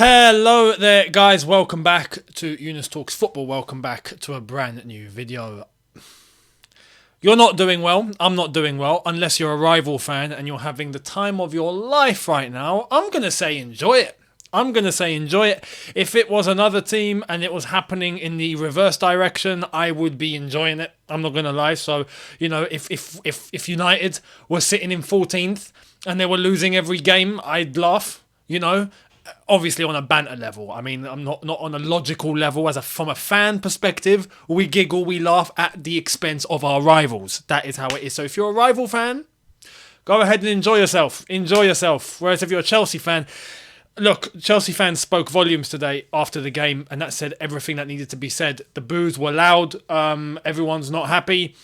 Hello there, guys. Welcome back to Younes Talks Football. Welcome back to a brand new video. You're not doing well. I'm not doing well. Unless you're a rival fan and you're having the time of your life right now, I'm going to say enjoy it. If it was another team and it was happening in the reverse direction, I would be enjoying it. I'm not going to lie. So, if United were sitting in 14th and they were losing every game, I'd laugh, Obviously on a banter level. I mean, I'm not on a logical level. From a fan perspective, we giggle, we laugh at the expense of our rivals. That is how it is. So if you're a rival fan, go ahead and enjoy yourself. Whereas if you're a Chelsea fan, look, Chelsea fans spoke volumes today after the game, and that said everything that needed to be said. The boos were loud. Everyone's not happy.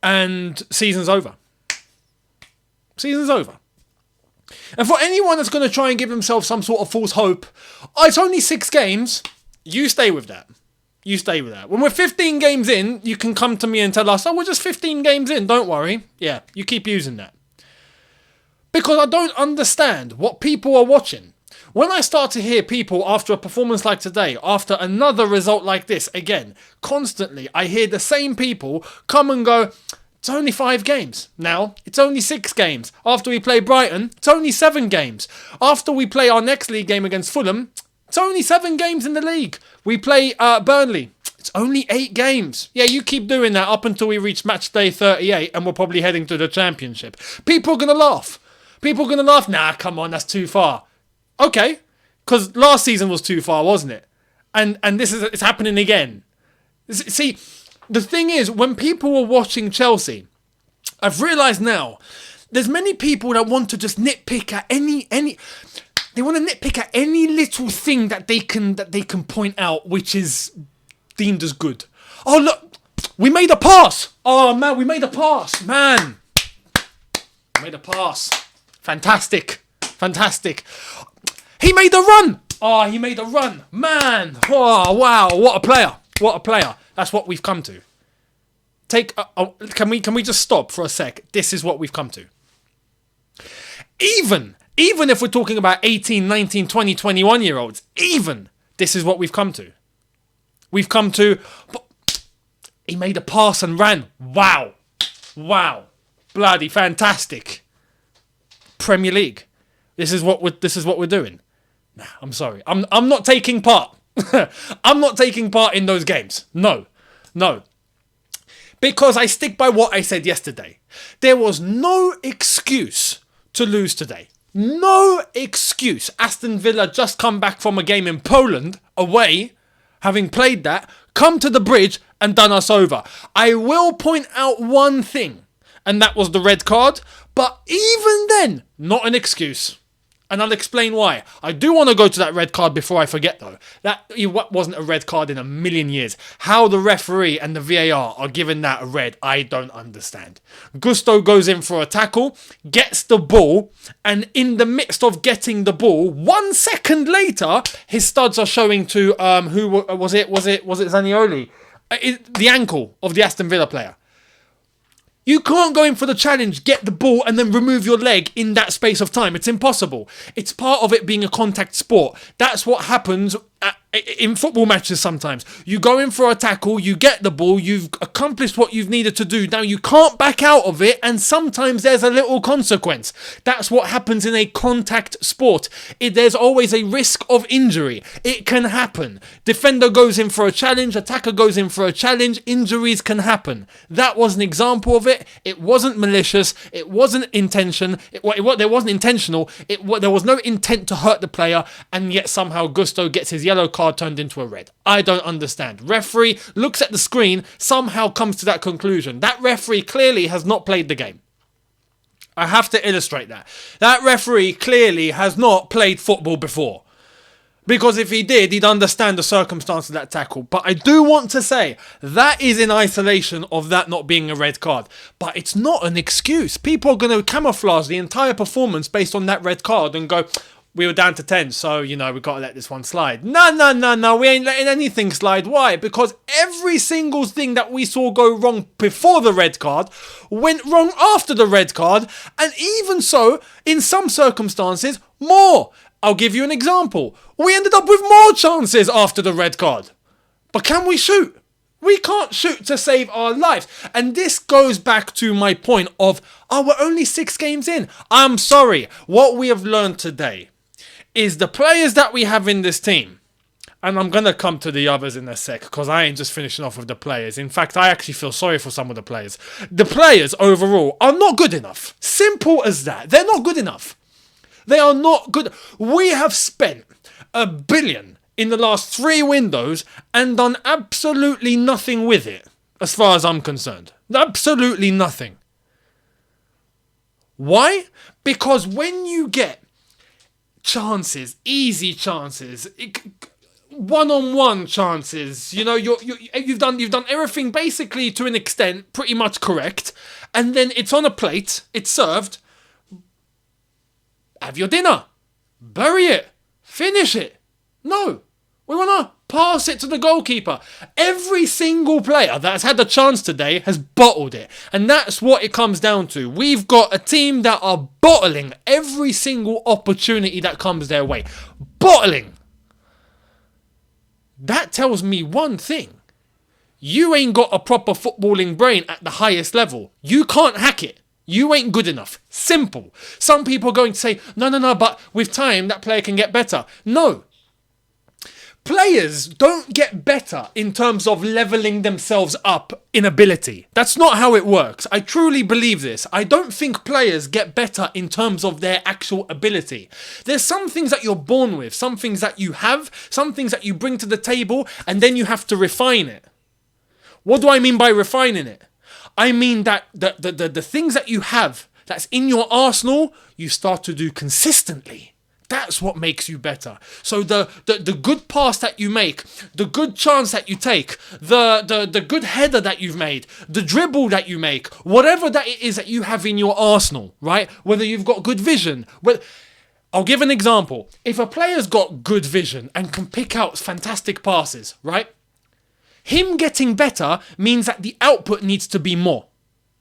And season's over. And for anyone that's going to try and give himself some sort of false hope, it's only 6 games. You stay with that. When we're 15 games in, you can come to me and tell us, we're just 15 games in, don't worry. Yeah, you keep using that. Because I don't understand what people are watching. When I start to hear people after a performance like today, after another result like this, again, constantly, I hear the same people come and go, it's only 5 games. Now, it's only 6 games. After we play Brighton, it's only 7 games. After we play our next league game against Fulham, it's only 7 games in the league. We play Burnley. It's only 8 games. Yeah, you keep doing that up until we reach match day 38 and we're probably heading to the Championship. People are going to laugh. Nah, come on, that's too far. Okay, because last season was too far, wasn't it? And it's happening again. See, the thing is, when people were watching Chelsea, I've realised now, there's many people that want to just nitpick at any little thing that they can point out, which is deemed as good. Oh look, we made a pass. Oh man, we made a pass, man. Made a pass. Fantastic. He made a run. Oh, he made a run, man. Oh wow, what a player. That's what we've come to. Can we just stop for a sec? This is what we've come to. Even if we're talking about 18, 19, 20, 21-year-olds, even this is what we've come to. We've come to, he made a pass and ran. Wow. Bloody fantastic. Premier League. This is what we're doing. Nah, I'm sorry. I'm not taking part. I'm not taking part in those games. No. Because I stick by what I said yesterday. There was no excuse to lose today. No excuse. Aston Villa just come back from a game in Poland, away, having played that, come to the bridge and done us over. I will point out one thing, and that was the red card, but even then, not an excuse. And I'll explain why. I do want to go to that red card before I forget, though. That wasn't a red card in a million years. How the referee and the VAR are giving that a red, I don't understand. Gusto goes in for a tackle, gets the ball, and in the midst of getting the ball, 1 second later, his studs are showing to, who was it? Was it Zaniolo? The ankle of the Aston Villa player. You can't go in for the challenge, get the ball, and then remove your leg in that space of time. It's impossible. It's part of it being a contact sport. That's what happens in football matches sometimes. You go in for a tackle, you get the ball, you've accomplished what you've needed to do. Now you can't back out of it, and sometimes there's a little consequence. That's what happens in a contact sport. There's always a risk of injury. It can happen. Defender goes in for a challenge, attacker goes in for a challenge, injuries can happen. That was an example of it. It wasn't malicious. It wasn't intentional. There wasn't intentional. There was no intent to hurt the player, and yet somehow Gusto gets his yellow card turned into a red. I don't understand. Referee looks at the screen, somehow comes to that conclusion. That referee clearly has not played the game. I have to illustrate that. That referee clearly has not played football before. Because if he did, he'd understand the circumstance of that tackle. But I do want to say, that is in isolation of that not being a red card. But it's not an excuse. People are going to camouflage the entire performance based on that red card and go, we were down to 10, so, we've got to let this one slide. No, we ain't letting anything slide. Why? Because every single thing that we saw go wrong before the red card went wrong after the red card, and even so, in some circumstances, more. I'll give you an example. We ended up with more chances after the red card. But can we shoot? We can't shoot to save our lives. And this goes back to my point of, we're only 6 games in. I'm sorry. What we have learned today is the players that we have in this team. And I'm going to come to the others in a sec, because I ain't just finishing off with the players. In fact, I actually feel sorry for some of the players. The players overall are not good enough. Simple as that. They're not good enough. They are not good. We have spent $1 billion in the last 3 windows and done absolutely nothing with it, as far as I'm concerned. Absolutely nothing. Why? Because when you get chances, easy chances, one-on-one chances, you know, you've done everything basically to an extent pretty much correct, and then it's on a plate, it's served. Have your dinner. Bury it. Finish it. No. We want to pass it to the goalkeeper. Every single player that has had the chance today has bottled it. And that's what it comes down to. We've got a team that are bottling every single opportunity that comes their way. Bottling. That tells me one thing. You ain't got a proper footballing brain at the highest level. You can't hack it. You ain't good enough. Simple. Some people are going to say, no, but with time, that player can get better. No. Players don't get better in terms of leveling themselves up in ability. That's not how it works. I truly believe this. I don't think players get better in terms of their actual ability. There's some things that you're born with, some things that you have, some things that you bring to the table, and then you have to refine it. What do I mean by refining it? I mean that the things that you have that's in your arsenal, you start to do consistently. That's what makes you better. So the good pass that you make, the good chance that you take, the good header that you've made, the dribble that you make, whatever that it is that you have in your arsenal, right? Whether you've got good vision. I'll give an example. If a player's got good vision and can pick out fantastic passes, right? Him getting better means that the output needs to be more.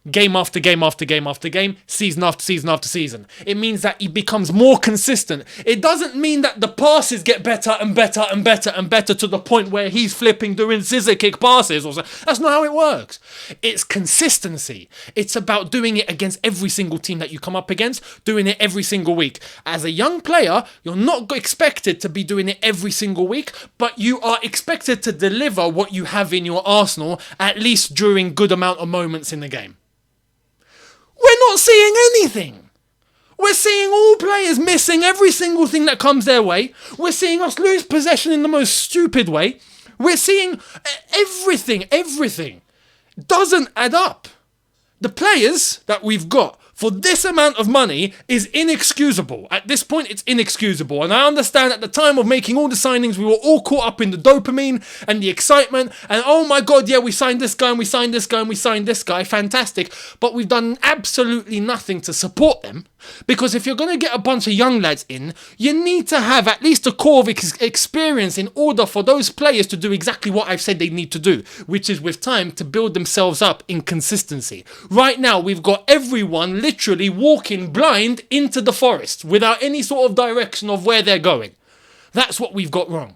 Game after game after game after game, season after season after season. It means that he becomes more consistent. It doesn't mean that the passes get better and better and better and better to the point where he's flipping doing scissor kick passes or something. That's not how it works. It's consistency. It's about doing it against every single team that you come up against, doing it every single week. As a young player, you're not expected to be doing it every single week, but you are expected to deliver what you have in your arsenal, at least during good amount of moments in the game. We're not seeing anything. We're seeing all players missing every single thing that comes their way. We're seeing us lose possession in the most stupid way. We're seeing everything. Doesn't add up. The players that we've got for this amount of money is inexcusable. At this point, it's inexcusable. And I understand at the time of making all the signings, we were all caught up in the dopamine and the excitement. And oh my God, yeah, we signed this guy and we signed this guy and we signed this guy. Fantastic. But we've done absolutely nothing to support them. Because if you're going to get a bunch of young lads in, you need to have at least a core of experience in order for those players to do exactly what I've said they need to do, which is with time to build themselves up in consistency. Right now, we've got everyone literally walking blind into the forest without any sort of direction of where they're going. That's what we've got wrong.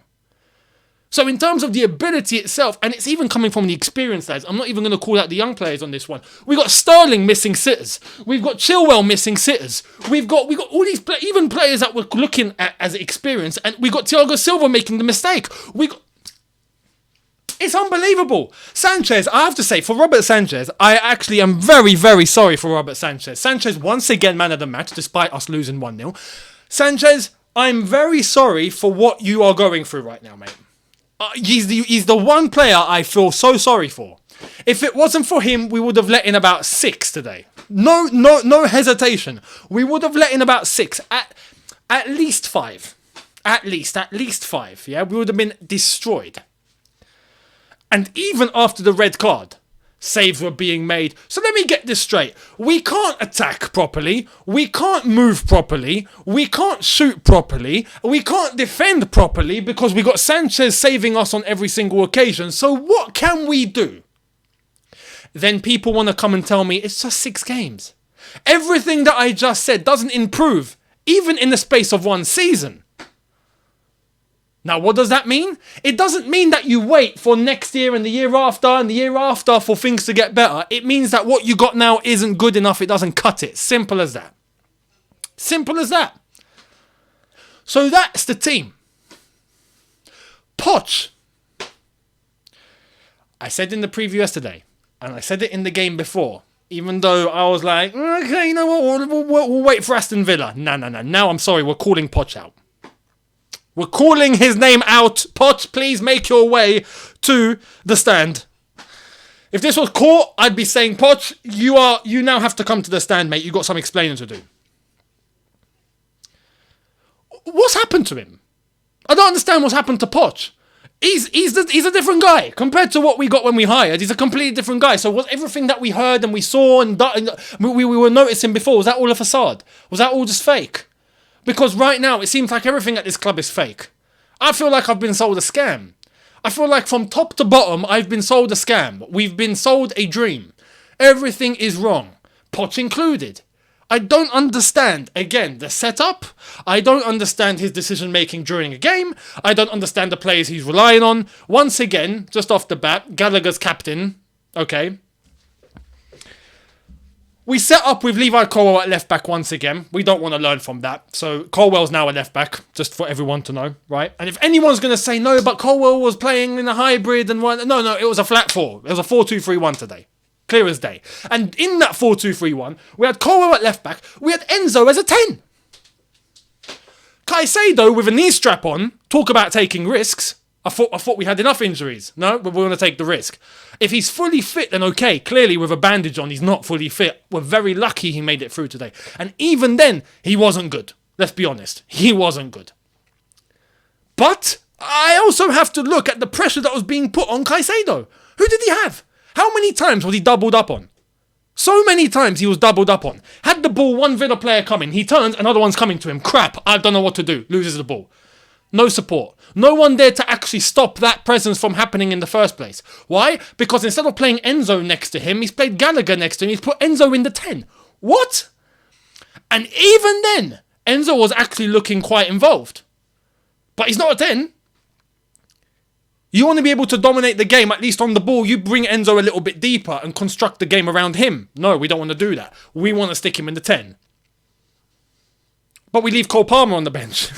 So in terms of the ability itself, and it's even coming from the experienced lads, I'm not even going to call out the young players on this one. We've got Sterling missing sitters. We've got Chilwell missing sitters. We've got all these even players that we're looking at as experienced, and we've got Thiago Silva making the mistake. It's unbelievable. Sanchez, I have to say, for Robert Sanchez, I actually am very, very sorry for Robert Sanchez. Sanchez once again man of the match, despite us losing 1-0. Sanchez, I'm very sorry for what you are going through right now, mate. He's the one player I feel so sorry for. If it wasn't for him, we would have let in about 6 today. No hesitation. We would have let in about 6. At least 5. At least 5. Yeah, we would have been destroyed. And even after the red card, saves were being made. So let me get this straight. We can't attack properly. We can't move properly. We can't shoot properly. We can't defend properly because we got Sanchez saving us on every single occasion. So what can we do? Then people want to come and tell me it's just 6 games. Everything that I just said doesn't improve, even in the space of 1 season. Now, what does that mean? It doesn't mean that you wait for next year and the year after and the year after for things to get better. It means that what you got now isn't good enough. It doesn't cut it. Simple as that. Simple as that. So that's the team. Poch. I said in the preview yesterday, and I said it in the game before, even though I was like, okay, you know what, we'll wait for Aston Villa. No. Now I'm sorry, we're calling Poch out. We're calling his name out. Poch, please make your way to the stand. If this was court, I'd be saying, Poch, you now have to come to the stand, mate. You've got some explaining to do. What's happened to him? I don't understand what's happened to Poch. He's a different guy compared to what we got when we hired. He's a completely different guy. So was everything that we heard and we saw and we were noticing before, was that all a facade? Was that all just fake? Because right now, it seems like everything at this club is fake. I feel like I've been sold a scam. I feel like from top to bottom, I've been sold a scam. We've been sold a dream. Everything is wrong. Poch included. I don't understand, again, the setup. I don't understand his decision-making during a game. I don't understand the players he's relying on. Once again, just off the bat, Gallagher's captain. Okay. We set up with Levi Colwell at left-back once again. We don't want to learn from that. So Colwell's now a left-back, just for everyone to know, right? And if anyone's going to say, no, but Colwell was playing in a hybrid and one... No, it was a flat 4. It was a 4-2-3-1 today. Clear as day. And in that 4-2-3-1, we had Colwell at left-back. We had Enzo as a 10. Caicedo with a knee strap on. Talk about taking risks. I thought we had enough injuries. No, but we're going to take the risk. If he's fully fit, then okay. Clearly, with a bandage on, he's not fully fit. We're very lucky he made it through today. And even then, he wasn't good. Let's be honest. He wasn't good. But I also have to look at the pressure that was being put on Caicedo. Who did he have? How many times was he doubled up on? So many times he was doubled up on. Had the ball, one Villa player coming. He turns, another one's coming to him. Crap, I don't know what to do. Loses the ball. No support. No one there to actually stop that presence from happening in the first place. Why? Because instead of playing Enzo next to him, he's played Gallagher next to him. He's put Enzo in the 10. What? And even then, Enzo was actually looking quite involved. But he's not a 10. You want to be able to dominate the game, at least on the ball, you bring Enzo a little bit deeper and construct the game around him. No, we don't want to do that. We want to stick him in the 10. But we leave Cole Palmer on the bench.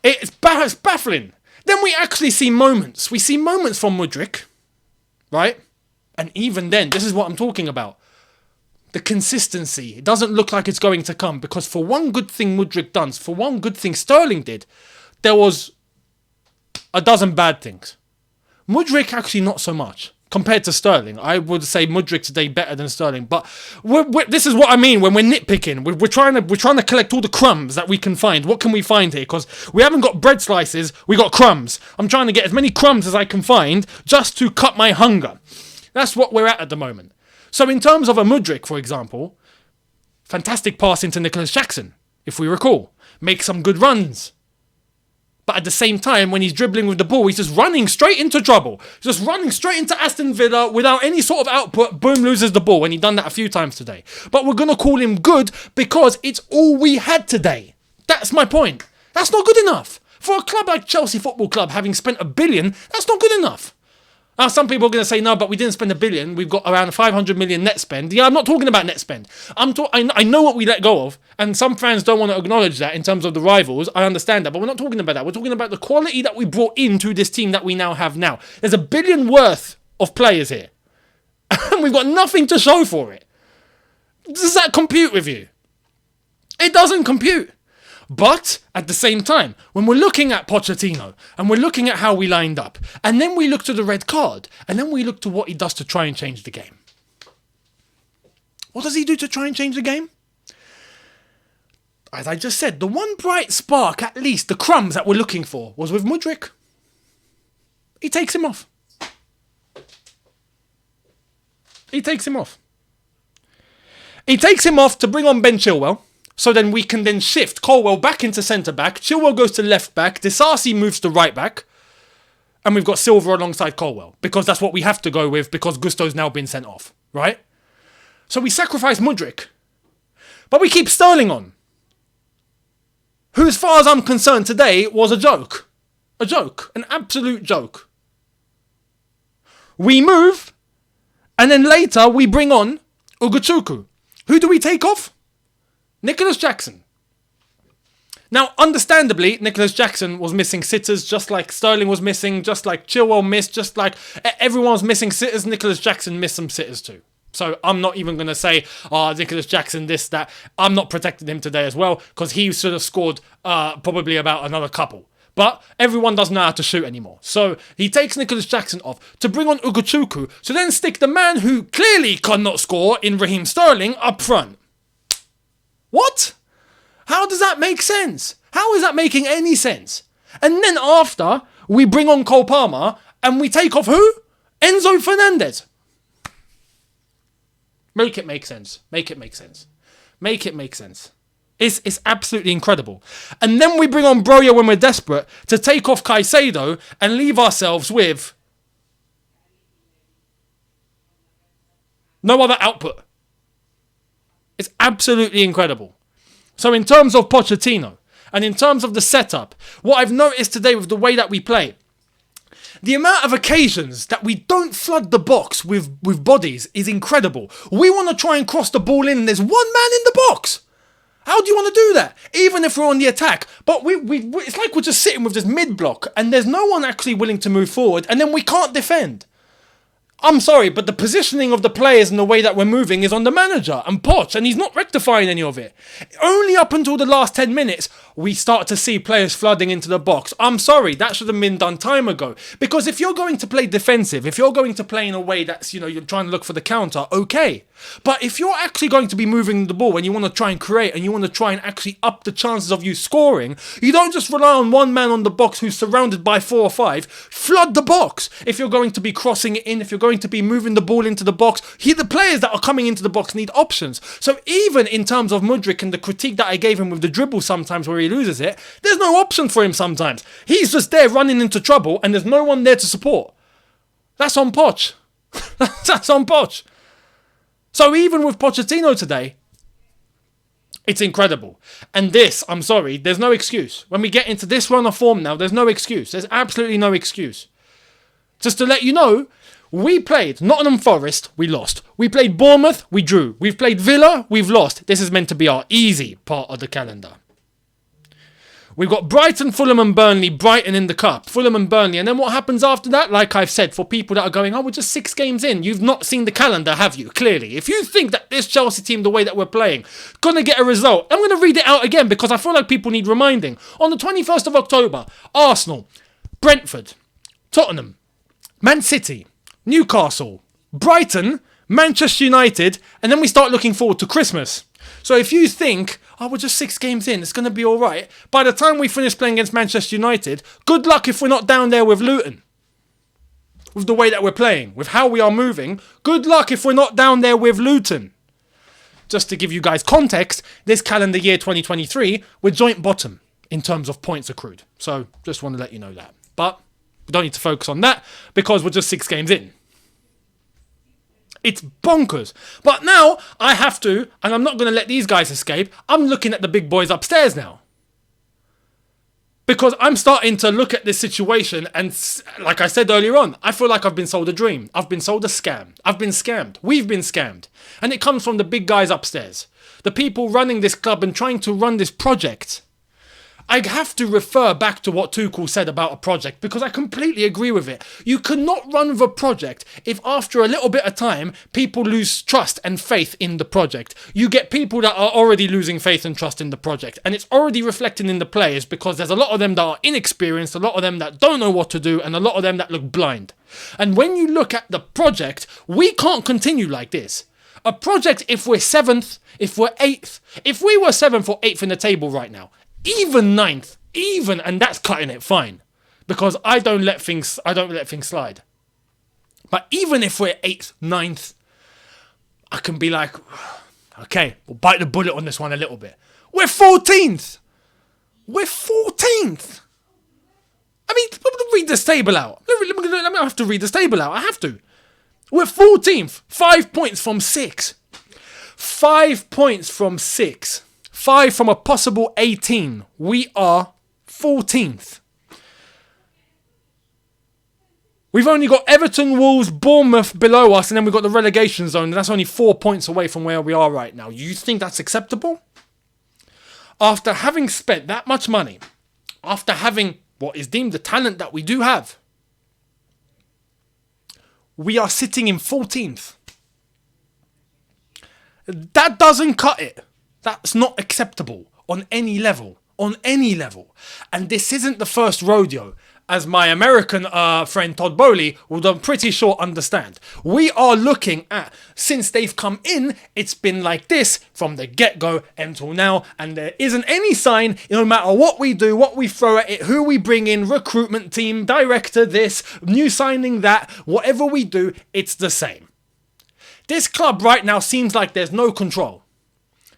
It's baffling. Then we actually see moments. We see moments from Mudryk, right? And even then, this is what I'm talking about. The consistency. It doesn't look like it's going to come. Because for one good thing Mudryk does, for one good thing Sterling did, there was a dozen bad things. Mudryk actually not so much. Compared to Sterling, I would say Mudryk today better than Sterling. But this is what I mean when we're nitpicking. We're trying to collect all the crumbs that we can find. What can we find here? Because we haven't got bread slices, we got crumbs. I'm trying to get as many crumbs as I can find just to cut my hunger. That's what we're at the moment. So in terms of a Mudryk, for example, fantastic pass into Nicholas Jackson, if we recall. Make some good runs. But at the same time, when he's dribbling with the ball, he's just running straight into trouble. Just running straight into Aston Villa without any sort of output. Boom, loses the ball. And he's done that a few times today. But we're going to call him good because it's all we had today. That's my point. That's not good enough. For a club like Chelsea Football Club, having spent $1 billion, that's not good enough. Now, some people are going to say, no, but we didn't spend $1 billion. We've got around 500 million net spend. Yeah, I'm not talking about net spend. I know what we let go of. And some fans don't want to acknowledge that in terms of the rivals. I understand that. But we're not talking about that. We're talking about the quality that we brought into this team that we now have now. There's $1 billion worth of players here. And we've got nothing to show for it. Does that compute with you? It doesn't compute. But at the same time, when we're looking at Pochettino and we're looking at how we lined up, and then we look to the red card, and then we look to what he does to try and change the game. What does he do to try and change the game? As I just said, the one bright spark, at least the crumbs that we're looking for, was with Mudryk. He takes him off. He takes him off. He takes him off to bring on Ben Chilwell. So then we can then shift Colwell back into centre-back. Chilwell goes to left-back. Disasi moves to right-back. And we've got Silva alongside Colwell. Because that's what we have to go with because Gusto's now been sent off. Right? So we sacrifice Mudryk. But we keep Sterling on. who, as far as I'm concerned today, was a joke. A joke. An absolute joke. We move, and then later we bring on Ugochukwu. Who do we take off? Nicholas Jackson. Now, understandably, Nicholas Jackson was missing sitters, just like Sterling was missing, just like Chilwell missed, just like everyone was missing sitters. Nicholas Jackson missed some sitters too. So I'm not even going to say, Nicholas Jackson, this, that. I'm not protecting him today as well, because he should have scored probably about another couple. But everyone doesn't know how to shoot anymore. So he takes Nicholas Jackson off to bring on Ugochukwu, to then stick the man who clearly cannot score in Raheem Sterling up front. What? How does that make sense? How is that making any sense? And then after, we bring on Cole Palmer and we take off who? Enzo Fernandez. Make it make sense. Make it make sense. Make it make sense. It's absolutely incredible. And then we bring on Broja when we're desperate to take off Caicedo and leave ourselves with no other output. It's absolutely incredible. So in terms of Pochettino, and in terms of the setup, what I've noticed today with the way that we play, the amount of occasions that we don't flood the box with bodies is incredible. We want to try and cross the ball in, and there's one man in the box. How do you want to do that? Even if we're on the attack. But it's like we're just sitting with this mid-block, and there's no one actually willing to move forward, and then we can't defend. I'm sorry, but the positioning of the players and the way that we're moving is on the manager and Poch, and he's not rectifying any of it. Only up until the last 10 minutes, we start to see players flooding into the box. I'm sorry, that should have been done time ago. Because if you're going to play defensive, if you're going to play in a way that's, you're trying to look for the counter, okay. But if you're actually going to be moving the ball and you want to try and create and you want to try and actually up the chances of you scoring, you don't just rely on one man on the box who's surrounded by 4 or 5. Flood the box. If you're going to be crossing it in, if you're going to be moving the ball into the box, the players that are coming into the box need options. So even in terms of Mudryk and the critique that I gave him with the dribble sometimes where he loses it, there's no option for him sometimes. He's just there running into trouble and there's no one there to support. That's on Poch. That's on Poch. So even with Pochettino today, it's incredible. And this, I'm sorry, there's no excuse. When we get into this run of form now, there's no excuse. There's absolutely no excuse. Just to let you know, we played Nottingham Forest, we lost. We played Bournemouth, we drew. We've played Villa, we've lost. This is meant to be our easy part of the calendar. We've got Brighton, Fulham and Burnley, Brighton in the cup, Fulham and Burnley. And then what happens after that? Like I've said, for people that are going, we're just 6 games in. You've not seen the calendar, have you? Clearly. If you think that this Chelsea team, the way that we're playing, gonna get a result, I'm going to read it out again because I feel like people need reminding. On the 21st of October, Arsenal, Brentford, Tottenham, Man City, Newcastle, Brighton, Manchester United, and then we start looking forward to Christmas. So if you think, we're just 6 games in, it's going to be all right, by the time we finish playing against Manchester United, good luck if we're not down there with Luton. With the way that we're playing, with how we are moving, good luck if we're not down there with Luton. Just to give you guys context, this calendar year 2023, we're joint bottom in terms of points accrued. So just want to let you know that. But we don't need to focus on that because we're just 6 games in. It's bonkers. But now I have to, and I'm not going to let these guys escape, I'm looking at the big boys upstairs now. Because I'm starting to look at this situation and, like I said earlier on, I feel like I've been sold a dream. I've been sold a scam. I've been scammed. We've been scammed. And it comes from the big guys upstairs. The people running this club and trying to run this project. I have to refer back to what Tuchel said about a project because I completely agree with it. You cannot run with a project if after a little bit of time, people lose trust and faith in the project. You get people that are already losing faith and trust in the project. And it's already reflecting in the players because there's a lot of them that are inexperienced, a lot of them that don't know what to do, and a lot of them that look blind. And when you look at the project, we can't continue like this. A project, if we're 7th, if we're 8th, if we were 7th or 8th in the table right now, even 9th, and that's cutting it fine. Because I don't let things slide. But even if we're 8th, 9th, I can be like, okay, we'll bite the bullet on this one a little bit. We're 14th. We're 14th. I mean, read this table out. Let me have to read this table out. I have to. We're 14th. 5 points from 6. 5 points from 6. 5 from a possible 18. We are 14th. We've only got Everton, Wolves, Bournemouth below us, and then we've got the relegation zone, and that's only 4 points away from where we are right now. You think that's acceptable? After having spent that much money, after having what is deemed the talent that we do have, we are sitting in 14th. That doesn't cut it. That's not acceptable on any level. On any level. And this isn't the first rodeo, as my American friend Todd Bowley would, I'm pretty sure, understand. We are looking at, since they've come in, it's been like this from the get-go until now, and there isn't any sign, no matter what we do, what we throw at it, who we bring in, recruitment team, director this, new signing that, whatever we do, it's the same. This club right now seems like there's no control.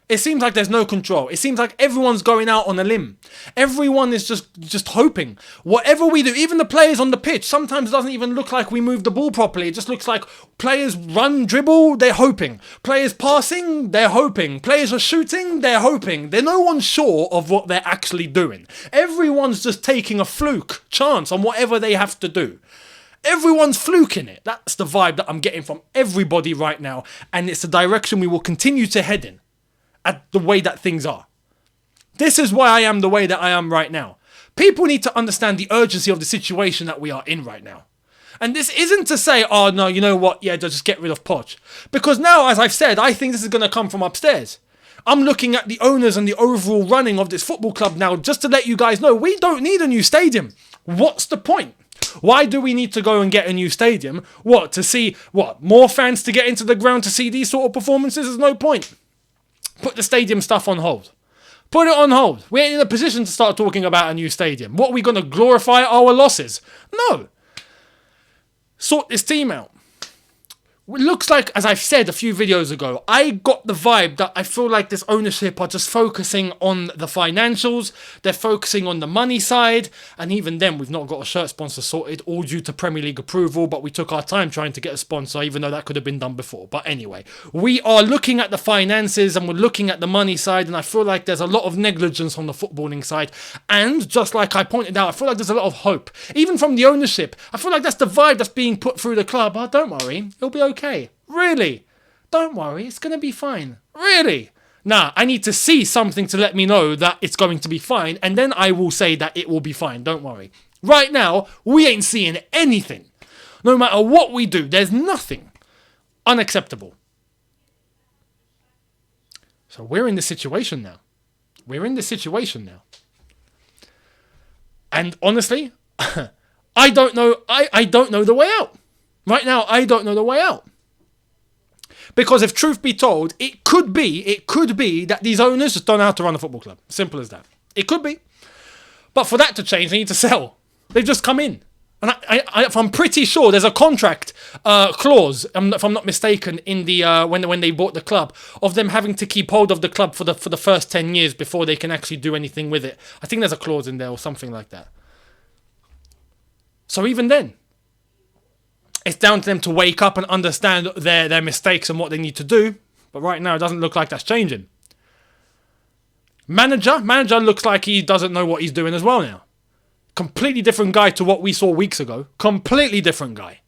It seems like there's no control. It seems like everyone's going out on a limb. Everyone is just hoping. Whatever we do, even the players on the pitch, sometimes it doesn't even look like we move the ball properly. It just looks like players run, dribble, they're hoping. Players passing, they're hoping. Players are shooting, they're hoping. No one's sure of what they're actually doing. Everyone's just taking a fluke chance on whatever they have to do. Everyone's fluking it. That's the vibe that I'm getting from everybody right now. And it's the direction we will continue to head in. At the way that things are. This is why I am the way that I am right now. People need to understand the urgency of the situation that we are in right now. And this isn't to say, oh no, you know what, yeah, just get rid of Poch. Because now, as I've said, I think this is going to come from upstairs. I'm looking at the owners and the overall running of this football club now, just to let you guys know, we don't need a new stadium. What's the point? Why do we need to go and get a new stadium? What, to see, more fans to get into the ground to see these sort of performances? There's no point. Put the stadium stuff on hold. Put it on hold. We ain't in a position to start talking about a new stadium. What, are we going to glorify our losses? No. Sort this team out. It looks like, as I've said a few videos ago, I got the vibe that I feel like this ownership are just focusing on the financials, they're focusing on the money side, and even then we've not got a shirt sponsor sorted, all due to Premier League approval, but we took our time trying to get a sponsor, even though that could have been done before. But anyway, we are looking at the finances and we're looking at the money side, and I feel like there's a lot of negligence on the footballing side, and just like I pointed out, I feel like there's a lot of hope. Even from the ownership, I feel like that's the vibe that's being put through the club. Oh, don't worry, it'll be okay. Really? Don't worry, it's going to be fine. Really? Nah, I need to see something to let me know that it's going to be fine, and then I will say that it will be fine. Don't worry. Right now, we ain't seeing anything. No matter what we do, there's nothing. Unacceptable. So we're in this situation now. And honestly, I don't know. I don't know the way out. Right now, I don't know the way out. Because if truth be told, it could be that these owners just don't know how to run a football club. Simple as that. It could be. But for that to change, they need to sell. They've just come in. And I'm pretty sure there's a contract clause, if I'm not mistaken, in the when they bought the club, of them having to keep hold of the club for the first 10 years before they can actually do anything with it. I think there's a clause in there or something like that. So even then, it's down to them to wake up and understand their mistakes and what they need to do. But right now, it doesn't look like that's changing. Manager looks like he doesn't know what he's doing as well now. Completely different guy to what we saw weeks ago. Completely different guy.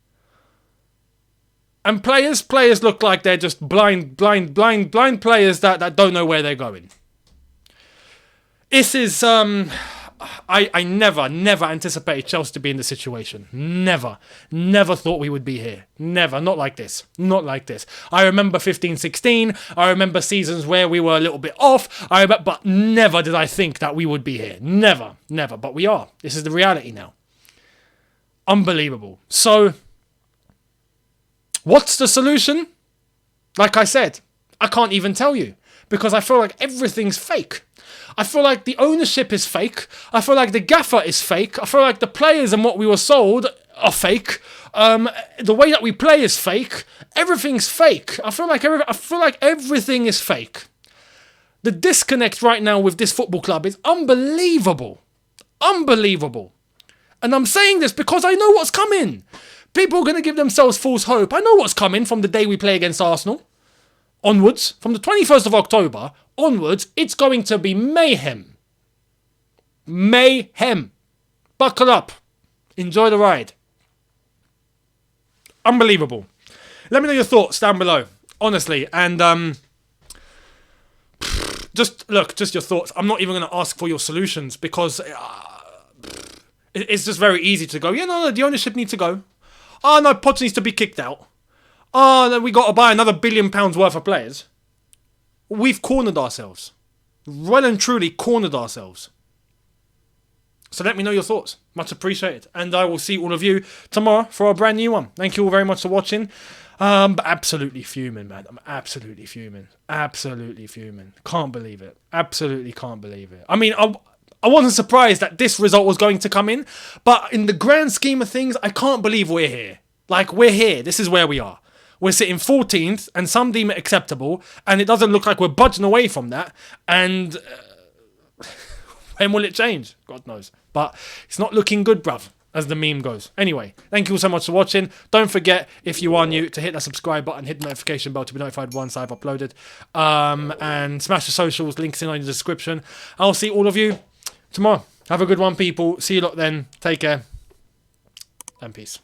And players look like they're just blind players that don't know where they're going. This is... I never anticipated Chelsea to be in this situation. Never thought we would be here. Never. Not like this. I remember 15-16. I remember seasons where we were a little bit off. But never did I think that we would be here. Never. But we are. This is the reality now. Unbelievable. So, what's the solution? Like I said, I can't even tell you. Because I feel like everything's fake. I feel like the ownership is fake. I feel like the gaffer is fake. I feel like the players and what we were sold are fake. The way that we play is fake. Everything's fake. I feel like everything is fake. The disconnect right now with this football club is unbelievable. Unbelievable. And I'm saying this because I know what's coming. People are going to give themselves false hope. I know what's coming from the day we play against Arsenal. onwards, from the 21st of October onwards, it's going to be mayhem. Mayhem. Buckle up. Enjoy the ride. Unbelievable. Let me know your thoughts down below, honestly, and just your thoughts. I'm not even going to ask for your solutions because it's just very easy to go, yeah, no, the ownership needs to go. Oh, no, Poch needs to be kicked out. Oh, no, we got to buy another £1 billion worth of players. We've cornered ourselves. Well and truly cornered ourselves. So let me know your thoughts. Much appreciated. And I will see all of you tomorrow for a brand new one. Thank you all very much for watching. But absolutely fuming, man. I'm absolutely fuming. Absolutely fuming. Can't believe it. Absolutely can't believe it. I mean, I wasn't surprised that this result was going to come in. But in the grand scheme of things, I can't believe we're here. Like, we're here. This is where we are. We're sitting 14th, and some deem it acceptable. And it doesn't look like we're budging away from that. And when will it change? God knows. But it's not looking good, bruv, as the meme goes. Anyway, thank you all so much for watching. Don't forget, if you are new, to hit that subscribe button, hit the notification bell to be notified once I've uploaded. And smash the socials, links in the description. I'll see all of you tomorrow. Have a good one, people. See you lot then. Take care. And peace.